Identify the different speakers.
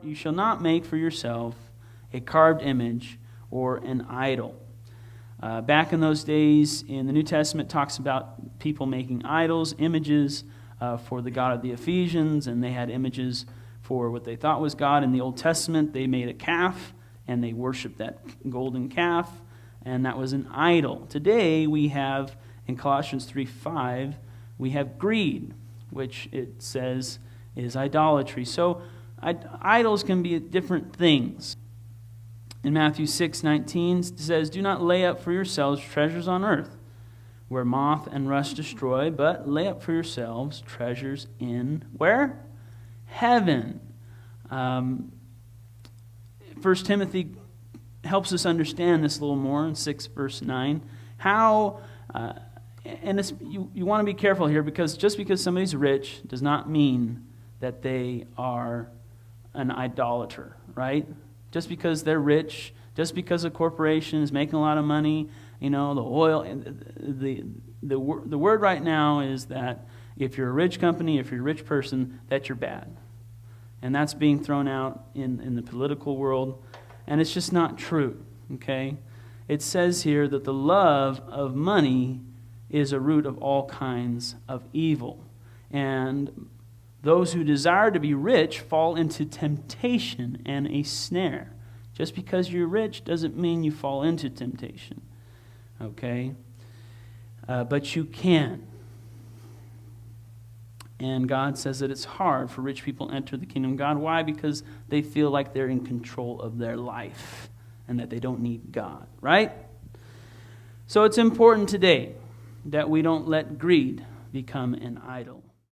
Speaker 1: You shall not make for yourself a carved image or an idol. Back in those days, in the New Testament, it talks about people making idols, images for the God of the Ephesians, and they had images for what they thought was God. In the Old Testament, they made a calf, and they worshiped that golden calf, and that was an idol. Today, we have, in Colossians 3:5, we have greed, which it says is idolatry. So idols can be different things. In Matthew 6:19, it says, "Do not lay up for yourselves treasures on earth, where moth and rust destroy, but lay up for yourselves treasures in," where? Heaven. 1 Timothy helps us understand this a little more in 6 verse 9. How, and you want to be careful here, because just because somebody's rich does not mean that they are an idolater, right? Just because they're rich, just because a corporation is making a lot of money, the oil, the word right now is that if you're a rich company, if you're a rich person, that you're bad. And that's being thrown out in the political world, and it's just not true, okay? It says here that the love of money is a root of all kinds of evil. And those who desire to be rich fall into temptation and a snare. Just because you're rich doesn't mean you fall into temptation. Okay? But you can. And God says that it's hard for rich people to enter the kingdom of God. Why? Because they feel like they're in control of their life and that they don't need God. Right? So it's important today that we don't let greed become an idol.